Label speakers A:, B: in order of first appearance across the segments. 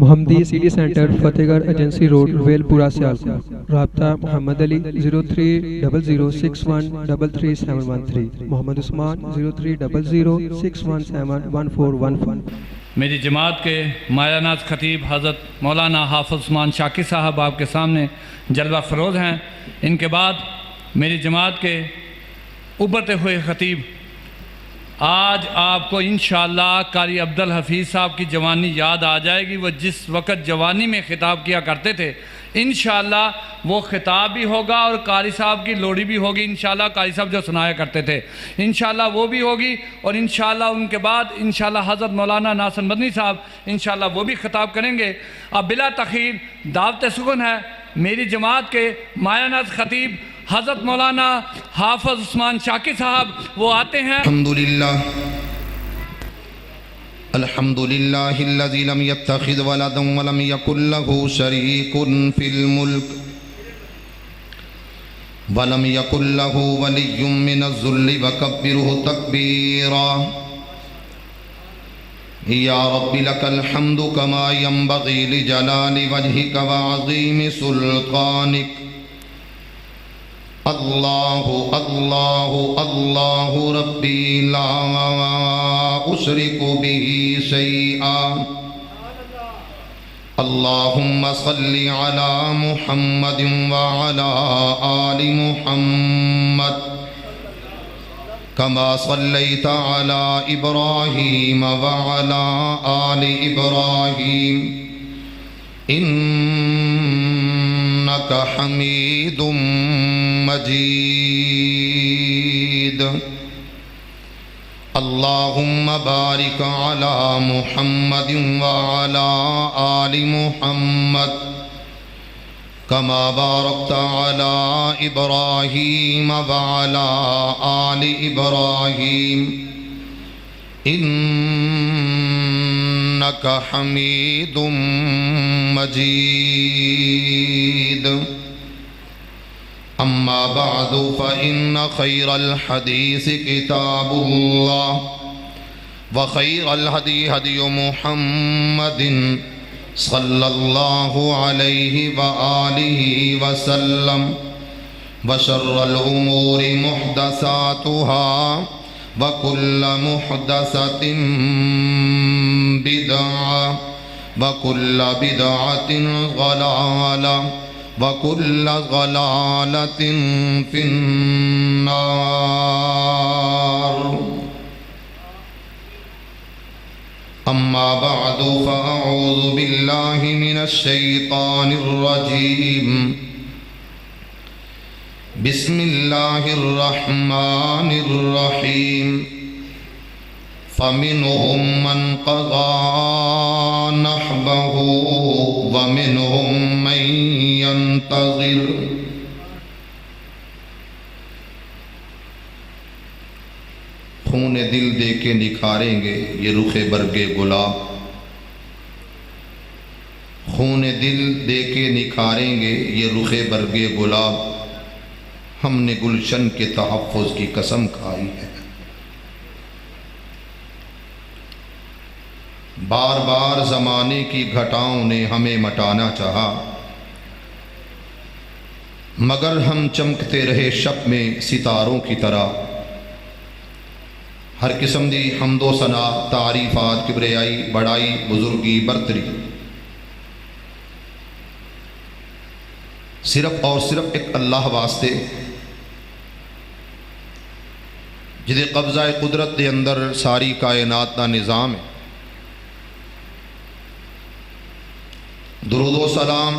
A: محمدی city centre فتح گڑھ agency road royal پورہ سیالکوٹ۔ رابطہ محمد علی 030061337113، محمد عثمان 030061711415۔
B: میری جماعت کے مایہ ناز خطیب حضرت مولانا حافظ عثمان شاکر صاحب آپ کے سامنے جلوہ فروز ہیں۔ ان کے بعد میری جماعت کے ابھرتے ہوئے خطیب، آج آپ کو انشاءاللہ قاری عبدالحفیظ صاحب کی جوانی یاد آ جائے گی۔ وہ جس وقت جوانی میں خطاب کیا کرتے تھے، انشاءاللہ وہ خطاب بھی ہوگا اور قاری صاحب کی لوڑی بھی ہوگی۔ انشاءاللہ قاری صاحب جو سنایا کرتے تھے انشاءاللہ وہ بھی ہوگی، اور انشاءاللہ ان کے بعد انشاءاللہ حضرت مولانا ناصر مدنی صاحب انشاءاللہ وہ بھی خطاب کریں گے۔ اب بلا تاخیر دعوت سخن ہے میری جماعت کے مایہ ناز خطیب حضرت مولانا حافظ عثمان شاکر صاحب، وہ آتے ہیں۔
C: الحمدللہ الذی لم يتخذ ولدا ولم يكن له شریک فی الملک ولم يكن له ولی من الذل وکبرہ تکبیرا۔ یا رب لک الحمد کما ينبغی لجلال وجہک وعظیم سلطانک۔ اللہ اللہ اللہ ربی لا اشرک به شیئا۔ اللہم صل علی محمد وعلی آل محمد کما صلیت علی ابراہیم وعلی آل ابراہیم انک حمید مجید۔ اللہم بارک علی محمد وعلی آل محمد کما بارکت علی ابراہیم وعلی آل ابراہیم انک حمید مجید۔ اما بعد فإن خیر الحدیث کتاب اللہ وخیر الہدی ہدی محمد صلی اللہ علیہ وآلہ وسلم وشر الامور محدثاتها وكل محدثة بدعة وكل بدعة ضلالة وكل ضلالة في النار۔ أما بعد فأعوذ بالله من الشيطان الرجيم، بسم الله الرحمن الرحيم۔ فمنهم من قضى نحبه ومنهم من ينتظر۔ خون دل دے کے نکھاریں گے یہ رخ برگ گلاب، خون دل دے کے نکھاریں گے یہ رخ برگ گلاب، ہم نے گلشن کے تحفظ کی قسم کھائی ہے۔ بار بار زمانے کی گھٹاؤں نے ہمیں مٹانا چاہا، مگر ہم چمکتے رہے شب میں ستاروں کی طرح۔ ہر قسم دی حمد و ثنا، تعریفات، کبریائی، بڑائی، بزرگی، برتری صرف اور صرف ایک اللہ واسطے، جدے قبضہ قدرت دے اندر ساری کائنات دا نظام ہے۔ درود و سلام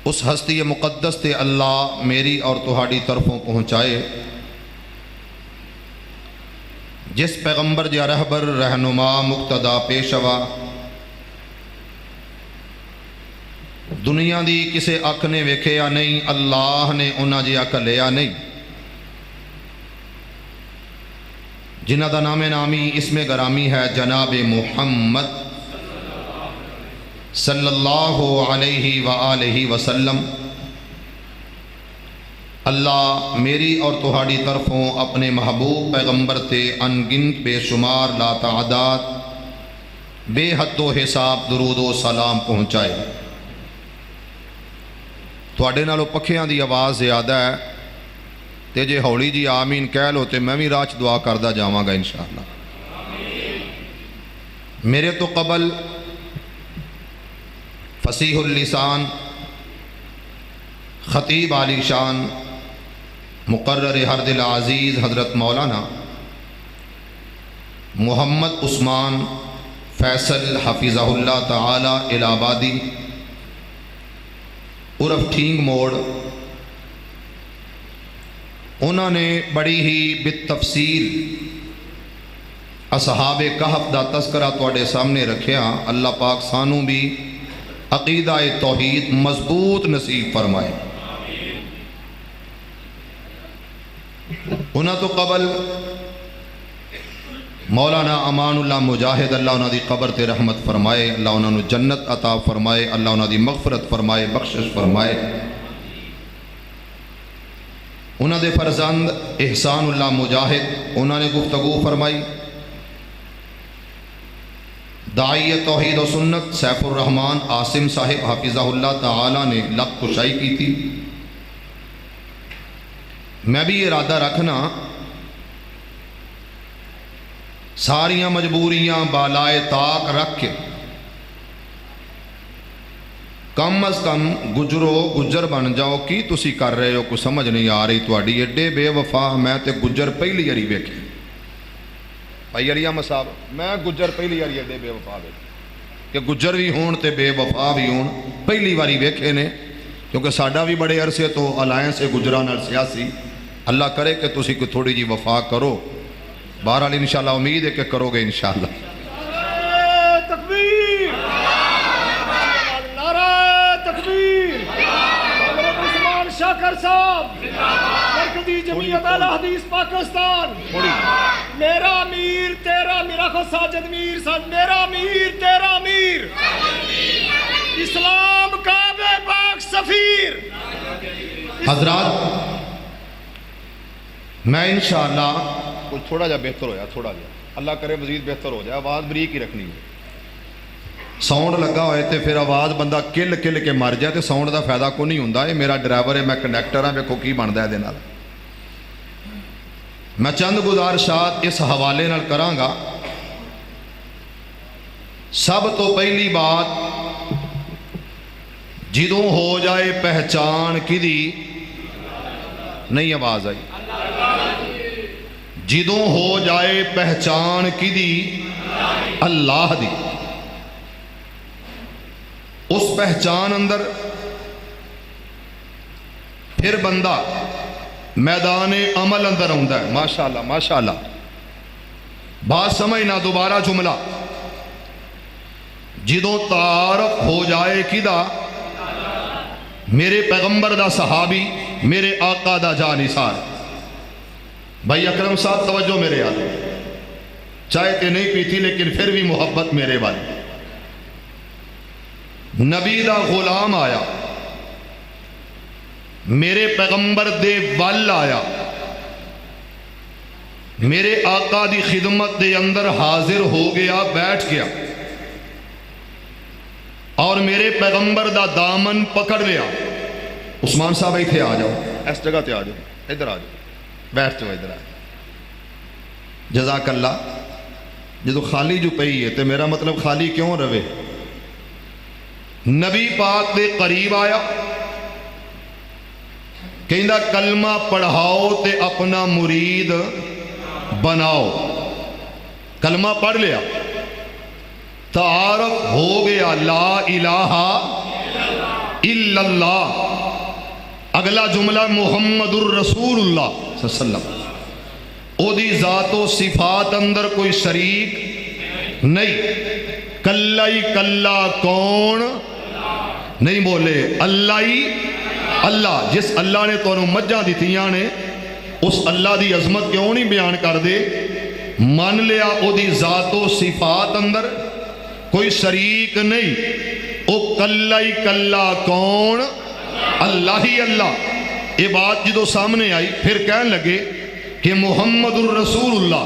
C: اس ہستی مقدس تے اللہ میری اور تہاڈی طرفوں پہنچائے جس پیغمبر جا رہبر، رہنما، مقتدا، پیشوا دنیا دی کسے اکھ نے ویکھیا نہیں، اللہ نے انہاں جی اکھ لیا نہیں، جنہ دا نام نامی اسم گرامی ہے جناب محمد صلی اللہ علیہ وآلہ وسلم۔ اللہ میری اور تہاڈی طرفوں اپنے محبوب پیغمبر تے انگنت بے شمار لا تعداد بے حد و حساب درود و سلام پہنچائے۔ تواڈے نالوں پکھیاں دی آواز زیادہ ہے تے جے ہولی جی آمین کہہ لو تے میں بھی راہ چ دعا کردا جاواں گا انشاءاللہ۔ میرے تو قبل فصیح اللسان، خطیب عالی شان، مقرر ہر دل عزیز حضرت مولانا محمد عثمان فیصل حفظہ اللہ تعالی الہآبادی عرف ٹھینگ موڑ، انہوں نے بڑی ہی بالتفصیل اصحاب کہف دا تذکرہ تواڈے سامنے رکھیا۔ اللہ پاک سانوں بھی عقیدہ توحید مضبوط نصیب فرمائے۔ انہوں تو قبل مولانا امان اللہ مجاہد، اللہ انہوں دی قبر تے رحمت فرمائے، اللہ انہوں جنت عطا فرمائے، اللہ انہوں دی مغفرت فرمائے، بخشش فرمائے۔ انہوں دے فرزند احسان اللہ مجاہد، انہوں نے گفتگو فرمائی۔ داعی توحید و سنت سیف الرحمان عاصم صاحب حفظہ اللہ تعالی نے لب کشائی کی تھی۔ میں بھی ارادہ رکھنا ساریاں مجبوریاں بالائے طاق رکھ کے کم از کم گجرو گجر بن جاؤ۔ کی تسی کر رہے ہو کو سمجھ نہیں آ رہی تواڈی، ایڈے بے وفا میں تے گجر پہلی یاری ویکھے۔ بھائی علی احمد صاحب، میں گجر پہلی یاری ایڈے بے وفا ویکھے کہ گجر بھی ہون تے بے وفا بھی ہون، پہلی واری ویکھے نے، کیونکہ ساڈا بھی بڑے عرصے تو الائنس ہے گجراں نال سیاسی۔ اللہ کرے کہ تسی کوئی تھوڑی جی وفا کرو، بہرحال انشاءاللہ امید ہے کہ کرو گے انشاءاللہ۔
D: تکبیر، نعرہ تکبیر، حضرت عثمان شاکر صاحب، مرکزی جمعیت اہل حدیث پاکستان، میرا امیر تیرا، میرا خود ساجد میر سن، میرا امیر تیرا امیر، اسلام کعبہ پاک سفیر۔
C: حضرات میں انشاءاللہ کچھ تھوڑا جا بہتر ہویا، تھوڑا جا اللہ کرے مزید بہتر ہو جائے، آواز بریک ہی رکھنی ہے۔ ساؤنڈ لگا ہوئے تے پھر آواز بندہ کل کل کے مر جائے تے ساؤنڈ دا فائدہ کو نہیں ہوندا۔ یہ میرا ڈرائیور ہے، میں کنڈکٹر ہاں، ویکھو کی بندا ہے دے نال۔ میں چند گزارشات اس حوالے نال کراں گا۔ سب تو پہلی بات، جدوں ہو جائے پہچان کدی نہیں، آواز آئی، جدوں ہو جائے پہچان کدی اللہ دی، اس پہچان اندر پھر بندہ میدان عمل اندر ہوندا ہے۔ ماشاءاللہ ماشاءاللہ، بات سمجھنا، دوبارہ جملہ، جدوں تعارف ہو جائے کدا میرے پیغمبر دا صحابی، میرے آقا دا جانثار۔ بھائی اکرم صاحب توجہ میرے یاد، چائے تے نہیں پیتی لیکن پھر بھی محبت میرے والی۔ نبی دا غلام آیا، میرے پیغمبر دے ول آیا، میرے آقا دی خدمت دے اندر حاضر ہو گیا، بیٹھ گیا، اور میرے پیغمبر دا دامن پکڑ لیا۔ عثمان صاحب ایتھے آ جاؤ، اس جگہ تے آ جاؤ، ادھر آ جاؤ، بیٹھ جاؤ ادھر آ جاؤ۔ جزاک اللہ۔ جدو خالی جو پئی ہے تے میرا مطلب خالی کیوں رہے؟ نبی پاک دے قریب آیا، کہندا کلمہ پڑھاؤ تے اپنا مرید بناؤ۔ کلمہ پڑھ لیا، تعارف ہو گیا، لا الہ الا اللہ۔ اگلا جملہ محمد الرسول اللہ صلی اللہ علیہ وسلم، او دی ذات و صفات اندر کوئی شریک نہیں۔ کلہ ہی کلہ کون نہیں بولے، اللہ ہی اللہ۔ جس اللہ نے تو مجھاں دیتیاں نے، اس اللہ دی عظمت کیوں نہیں بیان کر دے؟ مان لیا او دی ذات و صفات اندر کوئی شریک نہیں، او کلہ ہی کلہ کون؟ اللہ ہی اللہ۔ یہ بات جدو سامنے آئی پھر کہنے لگے کہ محمد الرسول اللہ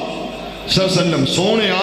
C: صلی اللہ علیہ وسلم، سونیا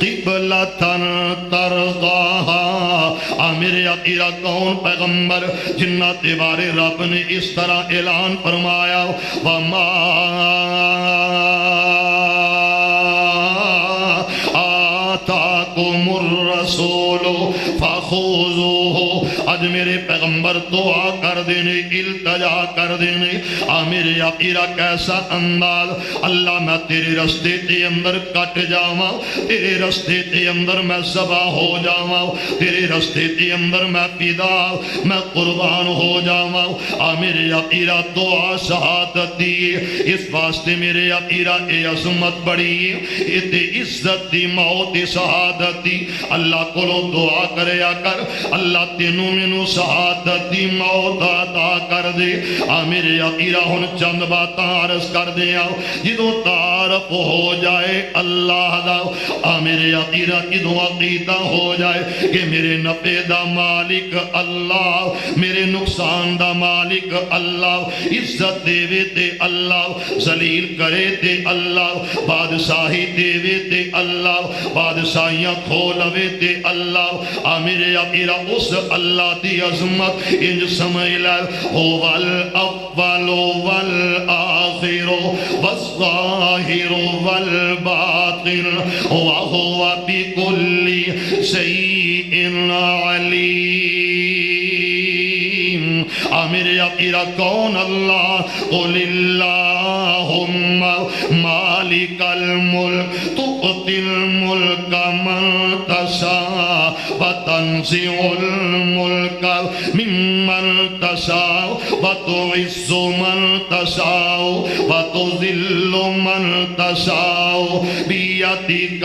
C: قِبْلَةً تَرْضَاهَا۔ میرے عقیدہ کون پیغمبر جنات بارے رب نے اس طرح اعلان فرمایا وَمَا آتَاكُمُ الرَّسُولُ فَخُذُوهُ۔ آج میرے پیغمبر دعا کر دینے التجا کر دینے میرے عقیدہ کیسا انداز اللہ میں تیرے رستے تے اندر کٹ جاواں تیرے رستے تے اندر میں ذبح ہو جاواں تیرے رستے تے اندر میں فدا میں قربان ہو جاواں میرے عقیدہ دعا شہادت دی اس واسطے میرے عقیدہ اے عظمت بڑی اے عزت دی موت شہادت دی اللہ کو دعا کریا کر اللہ تینوں مینوں شہادت دی موت عطا کر دے میرے عقیدہ ہن چند باتاں عرض کر دیا جدوں تعارف ہو جائے اللہ دا میرے عقیدہ جدوں عقیدہ ہو جائے کہ میرے نفع دا مالک اللہ میرے نقصان دا مالک اللہ عزت دے تے اللہ ذلیل کرے تے اللہ بادشاہی دے تے اللہ بادشاہیاں کھولوے تے اللہ میرے عقیدہ اس اللہ دی عظمت انج سمجھ لے هو الاول والآخر والظاہر والباطن وهو بكل شيء علیم میرے عقیدہ کون اللہ قل اللہم مالک الملک تؤتی الملک من تشاء وتنزع الملک ممن تشاء وتعز من تشاء وتذل من تشاء بیدک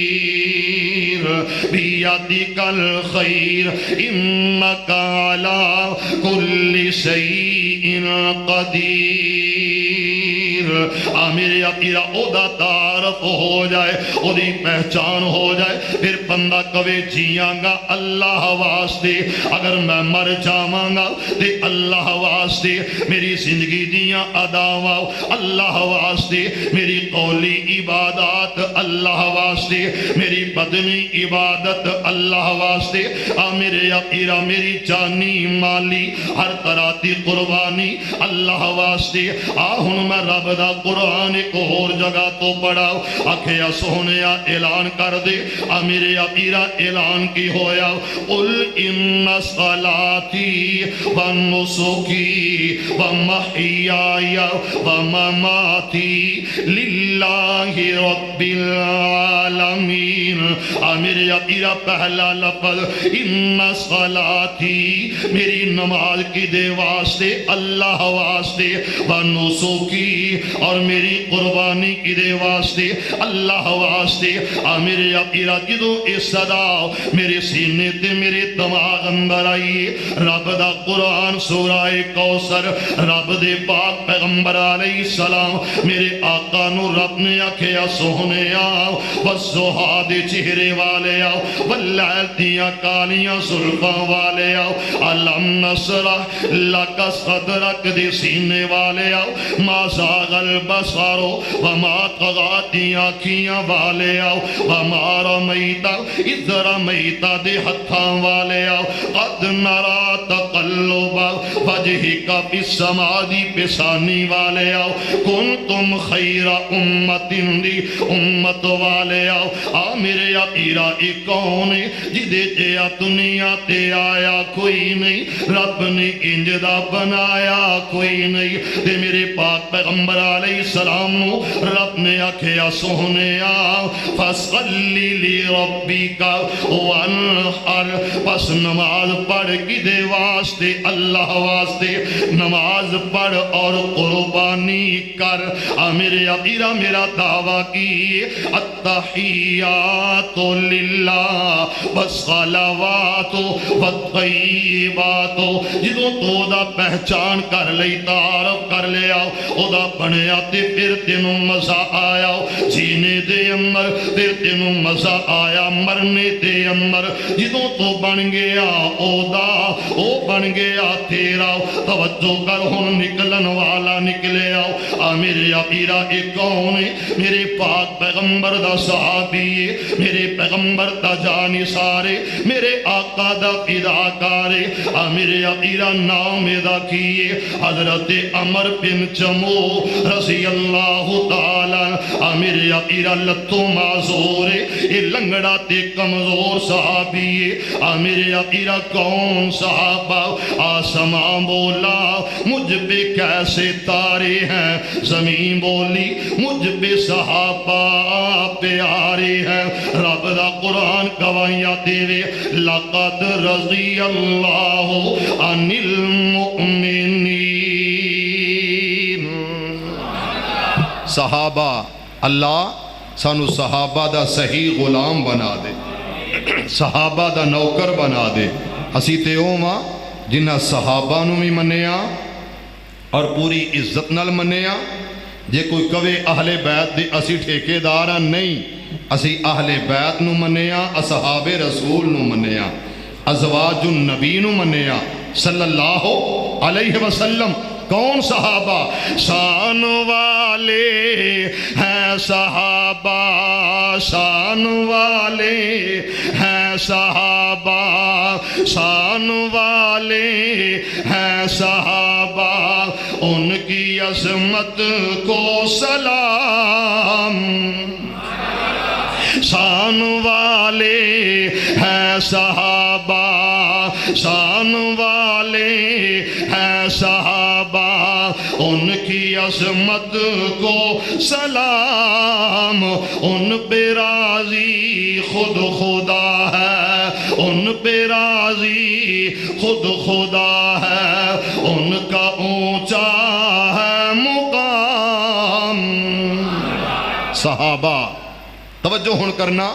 C: الخیر بیدک الخیر انک علی کل شیء قدیر میرے عقیدہ او دا تعارف ہو جائے او دی پہچان ہو جائے پھر بندہ کہے جیاں گا اللہ واسطے اگر میں مر جاواں گا تے اللہ واسطے میری زندگی دیاں اداواں اللہ واسطے میری قولی عبادات اللہ واسطے میری بدنی عبادت اللہ واسطے میرے عقیدہ میری جانی مالی ہر طرح دی قربانی اللہ واسطے ہن میں رب دا قرآن ایک اور جگہ تو پڑھاؤ آکھیا سونیا اعلان کر دے میرے عقیدہ اعلان کی ہویا قل ان صلاتی ونسکی ومحیای ومماتی للہ رب العالمین میرے عقیدہ پہلا لفظ ان صلاتی میری نماز کی دے واسطے اللہ واسطے ونسکی اور میری قربانی کی دے واسطے اللہ واسطے میرے عقیدہ جدوں اس صدا میرے سینے تے میرے دماغ اندر آئی رب دا قرآن سورہ کوثر رب دے پاک پیغمبر علیہ السلام میرے آقا نو رب نے آکھیا سونے آؤ والضحیٰ دے چہرے والے آؤ واللیل دیاں کالیاں زلفاں والے آؤ علم نشرح لک صدرک دے سینے والے آؤ ما زاغ البصر وما طغى دیاں آنکھیاں والے آؤ وما رمیت اذ رمیت دے ہتھاں والے آؤ قد نرا تقلب وجہک فی السماء دی پسانی والے آؤ کنتم خیر امت دی امت والے آؤ میرے عقیدہ ایک کون ہے جدے جیا دنیا تے آیا کوئی نہیں رب نے انجدہ بنایا کوئی نہیں تے میرے پاک پیغمبر علیہ السلام نو رب نے آکھیا سونے فصلی لی ربی کا وانحر پس نماز پڑھ کی دے واسطے اللہ واسطے نماز پڑھ اور قربانی کر میرے عقیدہ میرا دعویٰ کی التحیات للہ والصلوات والطیبات جدوں تو دا پہچان کر لئی تعارف کر لیا او دا بنیا تے پھر تینوں مزہ آیا جینے دے اندر پھر تینوں مزہ آیا مرنے دے اندر جدوں تو بن گیا او بن گیا تیرا توجہ کر ہن نکلن والا نکلے آؤ میرے پیرا ایک کون ہے میرے پاک پیغمبر دا صحابی ہے میرے پیغمبر دا جانی سارے میرے آقا دا فداکارے میرے پیرا نام دا کیے حضرت عمر بن جمو رضی اللہ تعالی میرے پیرا لتوں معذور ہے یہ لنگڑا تے کمزور صحابی ہے میرے پیرا کون صحابہ آسمان بولا مجھ پہ کیسے تارے ہیں زمین بولی مجھ پہ صحابہ پیارے ہیں رب دا قرآن گواہیاں دے لقد رضی اللہ عن المؤمنین صحابہ اللہ سانو صحابہ دا صحیح غلام بنا دے صحابہ دا نوکر بنا دے اسی تے اوما جنہ صحابہ نو بھی منیا اور پوری عزت نال منیا جے کوئی کہے اہل بیت دے اسی ٹھیکے دارا نہیں اسی اہل بیت نو منیا اصحاب رسول نو منیا ازواج النبی نو منیا صلی اللہ علیہ وسلم کون صحابہ شان والے ہیں صحابہ شان والے ہیں صحابہ شان والے ہیں صحابہ ان کی عظمت کو سلام شان والے ہیں صحابہ شان والے ہیں صحابہ ان کی عظمت کو سلام ان پہ راضی خود خدا ہے ان پہ راضی خود خدا ہے ان کا اونچا ہے مقام صحابہ توجہ ہن کرنا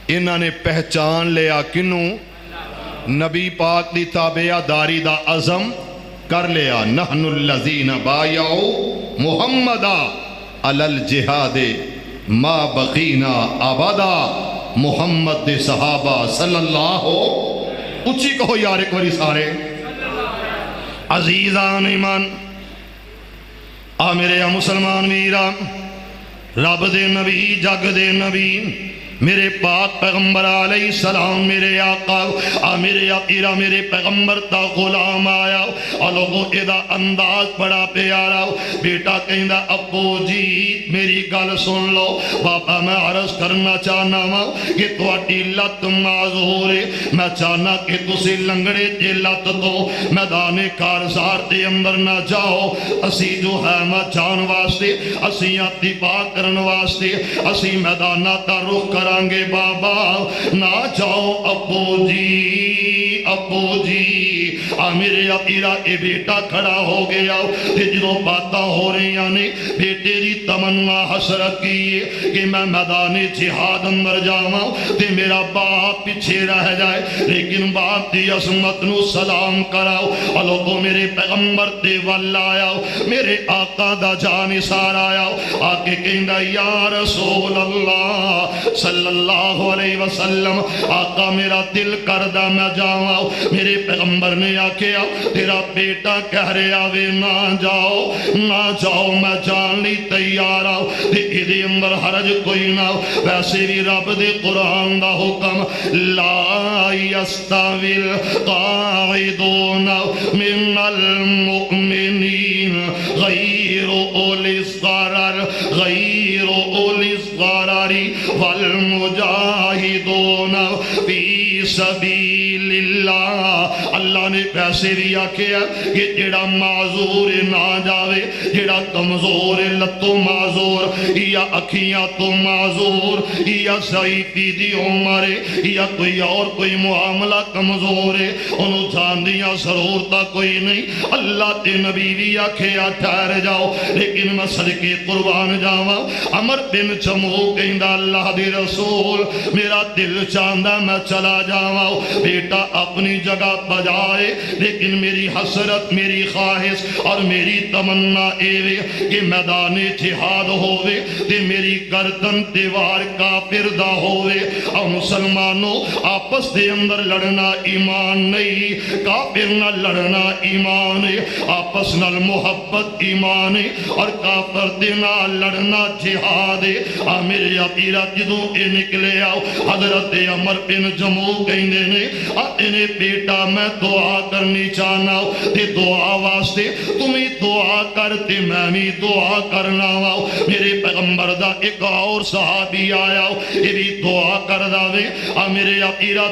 C: انہاں نے پہچان لیا کنوں نبی پاک دی تابعہ داری دا عزم کر لیا نحن الذین بایعوا محمدا علی الجہاد ما بقینا ابدا محمد دے صحابہ صلی اللہ اچھی کہو یار ایک باری سارے عزیزان ایمان میرے مسلمان ویران رب دے نبی جگ دے نبی میرے پاک پیغمبر علیہ السلام میرے آقا میرے آقیرہ میرے پیغمبر تا غلام آیا اور لوگوں ایدہ انداز بڑا پیارا بیٹا کہیں دا ابو جی میری گل سن لو بابا میں عرض کرنا چاہنا ہوں کہ تو اٹی لت معذور ہے میں چاہنا کہ تسی لنگڑے جے لت تو میدان کارزار دے اندر نہ جاؤ اسی جو ہے میں جان واسطے اسی اتباع کرن واسطے اسی میدانہ تا رخ کر کرانگے بابا نہ جاؤ ابو جی میرے اپیرا اے بیٹا کھڑا ہو گیا جو باتاں ہو رہی آنے بیٹے دی تمنا حسرت کی کہ میں میدان جہاد اندر جاؤں تے میرا باپ پیچھے رہ جائے لیکن باپ دی عظمت نو سلام کراؤ لوگوں میرے پیغمبر دے وال آیا میرے آقا دا جان سار آیا آکے کہندہ یا رسول اللہ صلی اللہ علیہ وسلم آقا میرا دل کردہ میں جاؤں میرے پیغمبر نے آکیا تیرا بیٹا کہہ رہے آوے نہ جاؤ میں جان لی تیار آؤ دے اندر حرج کوئی نہ ویسے بھی رب دے قرآن دا حکم لا یستوی القاعدون من المؤمنین غیر اولی الضرر والمجاہدون فی سبیل اللہ اللہ نے پیسے بھی آکیا کہ جڑا معذور نہ جاوے جڑا کمزور لتوں معذور یا اکھیاں تو معذور یا ضعیفی دی عمر یا کوئی اور کوئی معاملہ کمزور ہے انہوں جاندیاں ضرورتا کوئی نہیں اللہ تے نبی بھی آکھیا ٹھہر جاؤ لیکن میں صدقے قربان جاواں عمر بن جموح کہندہ اللہ دی رسول میرا دل چاندہ میں چلا جا جاواں بیٹا اپنی جگہ بجائے لیکن میری حسرت میری خواہش اور میری تمنا اے کہ میدان جہاد ہووے تے میری گردن دیوار کافر دا ہووے اور مسلمانوں آپس دے اندر لڑنا ایمان نہیں کافر نہ لڑنا ایمان ہے آپس نال محبت ایمان ہے اور کافر دے نال لڑنا جہاد ہے میرے عقیرہ جدوں اے نکلے آؤ حضرت عمر بن جموح کہندے نے اپنے بیٹا میں دعا کرنی چاہنا تے دعا واسطے تمہیں دعا کرتے میں بھی دعا کرنا واؤ میرے پیغمبر دا ایک اور صحابی آیا یہ بھی دعا کر داوے میرے عقیرہ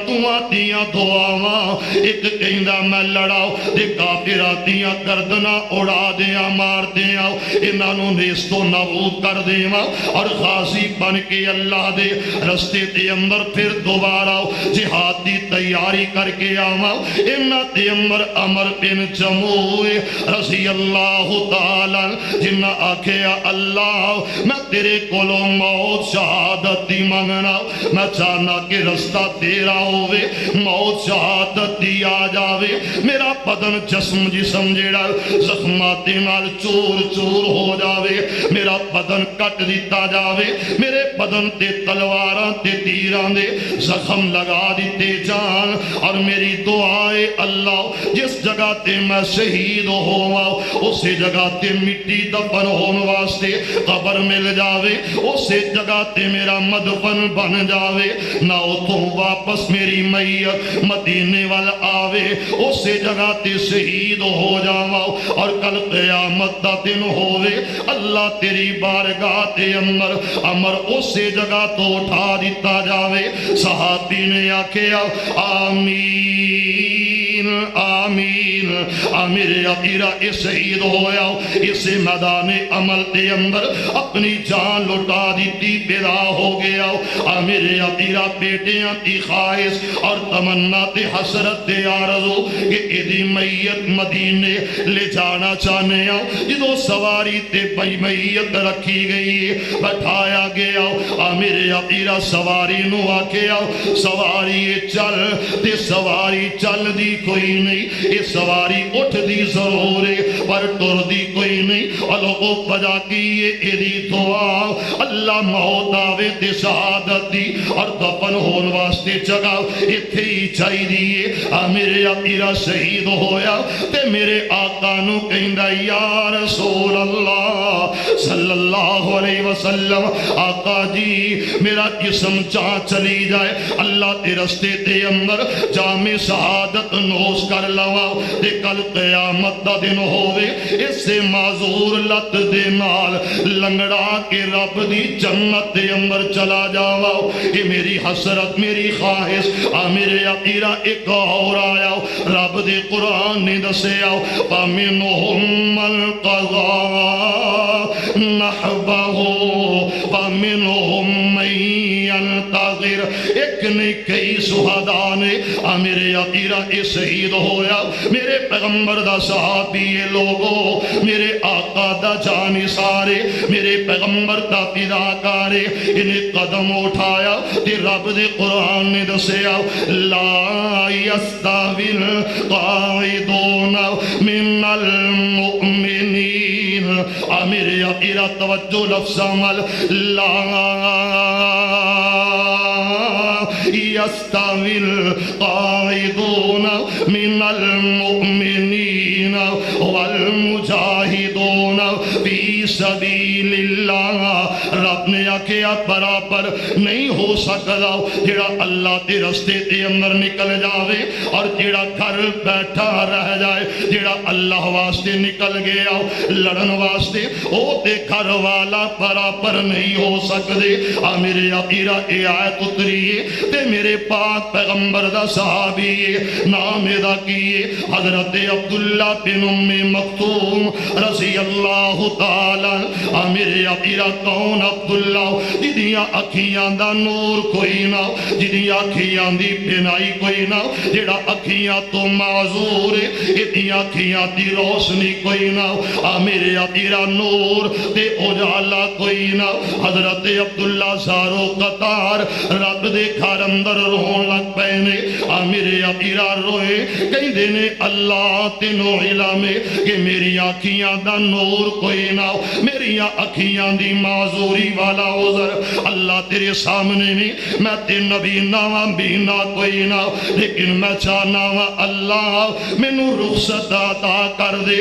C: تیاں دعا واں ایک کہندہ میں لڑاؤ تے کافرہ تیاں گردنا اڑا دیاں مار دیاں انہوں نیستو نابود کر دیاں اور غازی بن کے اللہ دے رستے تے اندر پھر دوبارہ جہاد دی تیاری کر کے آواں انہ تے اندر عمر بن جموح رضی اللہ تعالیٰ جنہ آکھیا اللہ میں تیرے کولو موت شہادت دی منگنا میں چاہنا کہ رستہ تیرا ہوئے موت شہادت دی آ جاوے میرا بدن جسم جیڑا زخمات نال چور چور ہو جاوے میرا بدن کٹ دیتا جاوے میرے بدن تے تلواراں تے تیران دے زخم لگا دیتے جان اور میری دعائے اللہ جس جگہ تے میں شہید ہوا اسی جگہ تے مٹی دفن ہونے واسطے قبر مل جاوے اسی جگہ تے میرا مدفن بن جاوے نہ تو واپس میری میت مدینے وال آوے اسی جگہ تے شہید ہو جاواں اور کل قیامت دا دن ہووے اللہ تیری بارگاہ تے اندر عمر اسی جگہ تو اٹھا دیتا جاوے صحابی نے آکھیا آمین آمین میرے عقیرہ اس شہید ہویا اس میدان عمل دے اندر اپنی جان لٹا دیتی پیدا ہو گیا میرے عقیرہ بیٹیاں تی خواہش اور تمنا تے حسرت تے آرزو کہ ایدی میت مدینے لے جانا چاہنے جدو سواری تے بھائی میت رکھی گئی بٹھایا گیا میرے عقیرہ سواری نو آکھیا سواری چل تے سواری چل دی کوئی نہیں یہ سواری اٹھ دی ضرور ہے پر ٹر دی کوئی نہیں لوگوں بجا کی یہ ایدی دعا اللہ موت آوے تے شہادت دی اور دفن ہون واسطے جگہ اتھے ہی چاہی دیئے میرے عقیرہ شہید ہویا تے میرے آقا نو کہندہ یا رسول اللہ صلی اللہ علیہ وسلم آقا جی میرا جسم جہاں چلی جائے اللہ تے رستے تے اندر جامع شہادت نوش کر لوا تے کل قیامت دا دن ہووے اس سے معذور لت دے نال لنگڑا کے رب دی جنت دے اندر چلا جاوا یہ میری حسرت میری خواہش میرے عقیرہ ایک اور آیا رب دے قرآن نے دسے آؤ وَمِنْهُمْ مَنْ قَضَى نَحْبَهُ وَمِنْهُمْ مَنْ يَنْتَظِرُ ایک نے کئی شہداء نے میرے عقیرہ اے شہید ہویا میرے پیغمبر دا صحابی یہ لوگوں میرے آقا دا جانی سارے میرے پیغمبر دا پیداکارے انہیں قدم اٹھایا تے رب دے قرآن نے دسیا لا يستوي القاعدون من المؤمنین میرے عقیرہ توجہ لفظ عمل لا يستوي القاعدون من المؤمنين والمجاهدون في سبيل الله رب نے آکھیا برابر نہیں ہو سکتا جڑا اللہ دے رستے تے اندر نکل جاوے اور جڑا گھر بیٹھا رہ جائے جڑا اللہ واسطے نکل گیا لڑن واسطے او تے گھر والا برابر نہیں ہو سکتے میرے عقیرہ اے آیت اتری تے میرے پاک پیغمبر دا صحابی نام ادا کیے حضرت عبداللہ بن ام مکتوم رضی اللہ تعالی میرے عقیرہ کون عبداللہ جدیاں اکھیاں دا نور کوئی نہ جدیاں اکھیاں دی بینائی کوئی نہ جڑا اکھیاں تو معذور اتنیاں اکھیاں دی روشنی کوئی نہ میرے عقیرہ نور تے اجالا کوئی نہ حضرت عبداللہ سارو قطار رب دے گھر اندر رون لگ پہنے میرے اپیرا روئے کہندے نے اللہ تینوں علم ہے کہ میری آنکھیاں دا نور کوئی نہ ہو، میری آنکھیاں دی معذوری والا عذر اللہ تیرے سامنے نہیں، میں تے نبی ناواں بینا کوئی نہ ہو، لیکن میں چاہنا وا اللہ مینوں رخصت عطا کر دے۔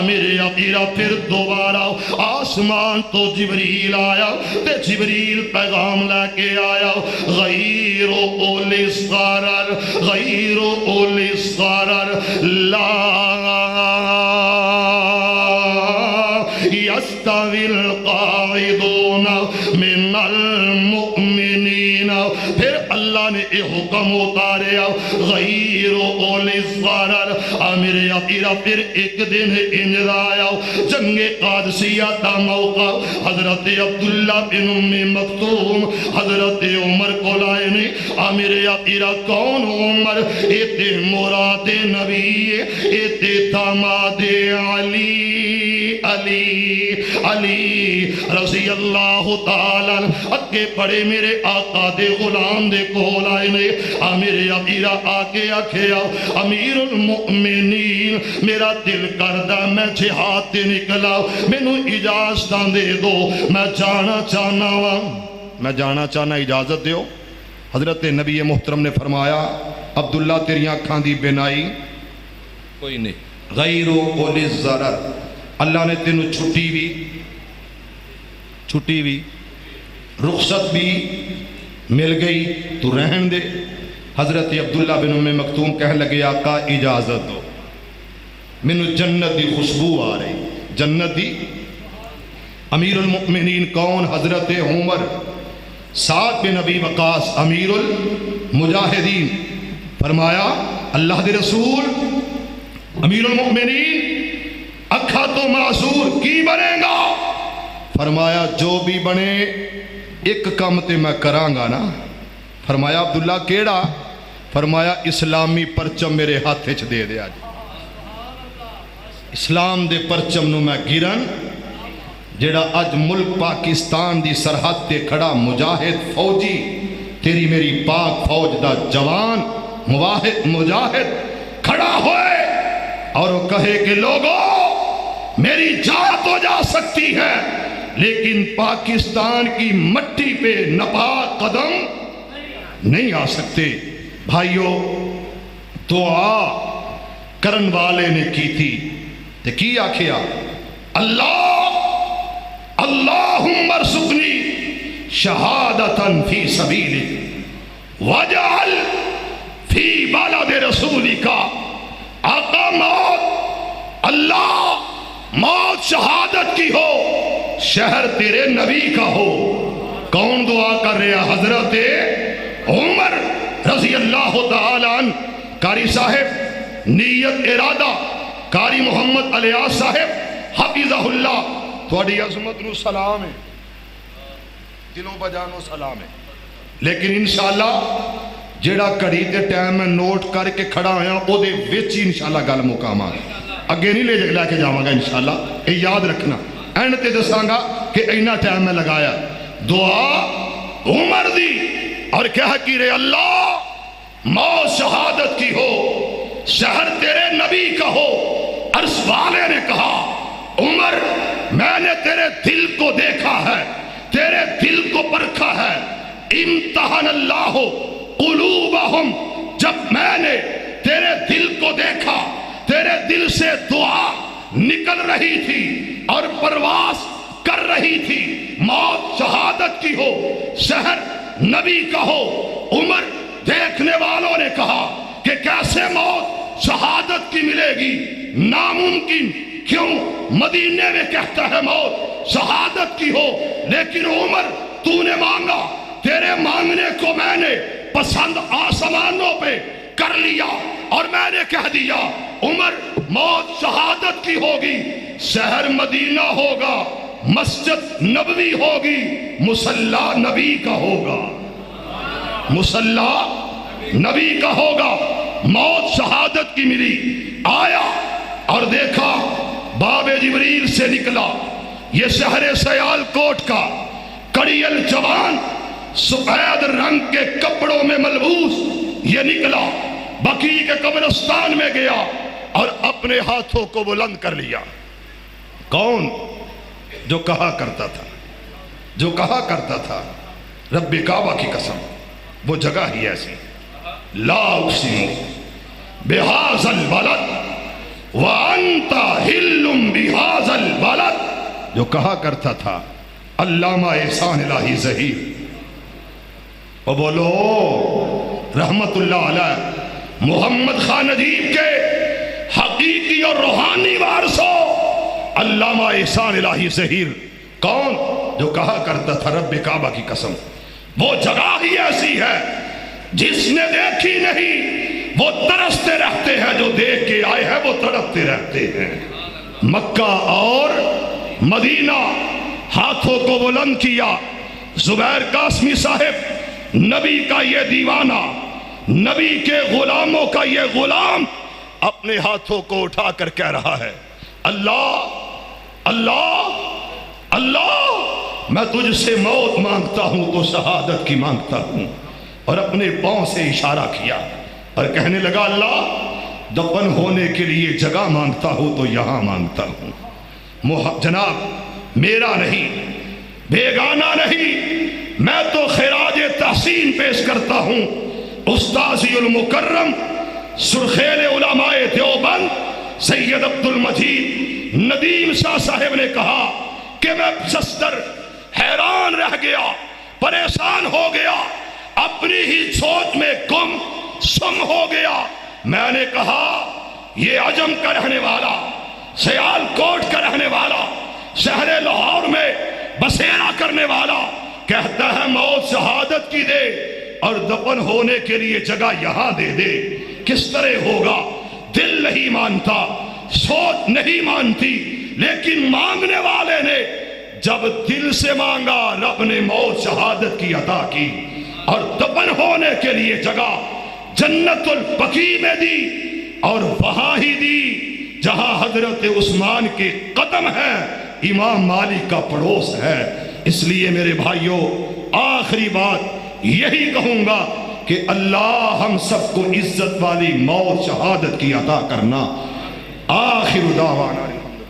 C: میرے اپیرا پھر دوبارہ آسمان تو جبریل آیا تے جبریل پیغام لے کے آیا، غیر اولی الضرر غیر اولی الضرر لا یستوی القاعدون من المؤمنین۔ پھر اللہ نے یہ حکم اتاریا غیر اولی الضرر۔ میرے اپیرا پھر ایک دن انجد آیا جنگ قادسیہ دا موقع، حضرت عبداللہ بن ام مکتوم حضرت عمر کو لائے نے۔ میرے اپیرا کون عمر؟ ایتے مراد نبی، ایتے داماد علی رضی اللہ تعالیٰ اگے پڑے میرے آقا دے غلام دے کول آئے نے۔ میرے اپیرا آکے آکھیا امیر المؤمنین میرا دل کردہ میں جہاد تے نکلا، مینوں اجازت دے دو، میں جانا چاہنا وا، میں جانا چاہنا اجازت دیو۔ حضرت نبی محترم نے فرمایا عبداللہ تیری آنکھاں دی بینائی کوئی نہیں، غیر اولی الضرر، اللہ نے تینوں چھٹی بھی رخصت بھی مل گئی، تو رہن دے۔ حضرت عبداللہ بن ام مکتوم کہنے لگے آقا اجازت دو، مینوں جنت دی خوشبو آ رہی، جنت دی۔ امیر المؤمنین کون؟ حضرت عمر، سعد بن ابی وقاص امیر المجاہدین۔ فرمایا اللہ دے رسول امیر المؤمنین اکھا تو معذور کی بنے گا؟ فرمایا جو بھی بنے ایک کم تے میں کراں گا نا۔ فرمایا عبداللہ کیڑا؟ فرمایا اسلامی پرچم میرے ہاتھ چ دے دیا جی، اسلام دے پرچم نو میں گرن، جیڑا اج ملک پاکستان دی سرحد تے کھڑا مجاہد فوجی، تیری میری پاک فوج دا جوان مجاہد کھڑا ہوئے اور وہ کہے کہ لوگوں میری جان تو جا سکتی ہے لیکن پاکستان کی مٹی پہ ناپاک قدم نہیں آ سکتے۔ بھائیو دعا کرن والے نے کی تھی تے کی آکھیا اللہم ارزقنی شہادتاً فی سبیلک وجعل فی بلد رسولک۔ آقا موت، اللہ موت شہادت کی ہو، شہر تیرے نبی کا ہو۔ کون دعا کر رہا؟ حضرت عمر رضی اللہ تعالیٰ عنہ۔ قاری صاحب نیت ارادہ قاری محمد الیاس صاحب حفظہ اللہ، تھوڑی عظمت نو سلام ہے، دلوں بجانو سلام ہے، لیکن انشاءاللہ جیڑا کڑی تے ٹائم میں نوٹ کر کے کھڑا آیا او دے وچ ہی انشاءاللہ گل مقام آ اگے نہیں لے کے جاواں گا انشاءاللہ، یہ یاد رکھنا۔ اینڈ تے دساں گا کہ اینا ٹائم میں لگایا دعا عمر دی اور کہہ کی رہے اللہ موت شہادت کی ہو، شہر تیرے نبی کا ہو۔ عرش والے نے کہا عمر میں نے تیرے دل کو دیکھا ہے، تیرے دل کو پرکھا ہے، امتحان اللہ قلوبہم، جب میں نے تیرے دل کو دیکھا تیرے دل سے دعا نکل رہی تھی اور پرواز کر رہی تھی، موت شہادت کی ہو، شہر نبی کا ہو۔ عمر دیکھنے والوں نے کہا کہ کیسے موت شہادت کی ملے گی، ناممکن، کیوں مدینے میں کہتا ہے موت شہادت کی ہو، لیکن عمر تو نے مانگا، تیرے مانگنے کو میں نے پسند آسمانوں پہ کر لیا اور میں نے کہہ دیا عمر موت شہادت کی ہوگی، شہر مدینہ ہوگا، مسجد نبوی ہوگی، مصلی نبی کا ہوگا، مصلی نبی کا ہوگا۔ موت شہادت کی ملی، آیا اور دیکھا باب جبریل سے نکلا، یہ شہر سیال کوٹ کا کڑیل جوان سفید رنگ کے کپڑوں میں ملبوس یہ نکلا بقی کے قبرستان میں گیا اور اپنے ہاتھوں کو بلند کر لیا. کون؟ جو کہا کرتا تھا رب کعبہ کی قسم وہ جگہ ہی ایسی، لا اقسم بہذا البلد وانت حل بہذا البلد، جو کہا کرتا تھا علامہ احسان الہی ظہیر. اور بولو رحمت اللہ علیہ محمد خان ندیم کے حقیقی اور روحانی وارثوں علامہ احسان الہی ظہیر. کون؟ جو کہا کرتا تھا رب کعبہ کی قسم وہ جگہ ہی ایسی ہے جس نے دیکھی نہیں وہ ترستے رہتے ہیں، جو دیکھ کے آئے ہیں وہ تڑپتے رہتے ہیں. مکہ اور مدینہ، ہاتھوں کو بلند کیا. زبیر قاسمی صاحب نبی کا یہ دیوانہ، نبی کے غلاموں کا یہ غلام اپنے ہاتھوں کو اٹھا کر کہہ رہا ہے اللہ اللہ اللہ، میں تجھ سے موت مانگتا ہوں تو شہادت کی مانگتا ہوں. اور اپنے پاؤں سے اشارہ کیا اور کہنے لگا اللہ دفن ہونے کے لیے جگہ مانگتا ہوں تو یہاں مانگتا ہوں. جناب میرا نہیں، بیگانہ نہیں، میں تو خراج تحسین پیش کرتا ہوں استاذی المکرم سرخیل علماء دیوبند سید عبد المجید ندیم شاہ صاحب نے کہا کہ میں سستر حیران رہ گیا، پریشان ہو گیا، اپنی ہی سوچ میں گم سم ہو گیا. میں نے کہا یہ عجم کا رہنے والا، سیال کوٹ کا رہنے والا، شہر لاہور میں بسیرا کرنے والا کہتا ہے موت شہادت کی دے اور دفن ہونے کے لیے جگہ یہاں دے دے. کس طرح ہوگا؟ دل نہیں مانتا، سوچ نہیں مانتی، لیکن مانگنے والے نے جب دل سے مانگا رب نے موت شہادت کی عطا کی اور دفن ہونے کے لیے جگہ جنت البقیع میں دی اور وہاں ہی دی جہاں حضرت عثمان کے قدم ہے، امام مالک کا پڑوس ہے. اس لیے میرے بھائیوں آخری بات یہی کہوں گا کہ اللہ ہم سب کو عزت والی موت شہادت کی عطا کرنا. آخر دعوانا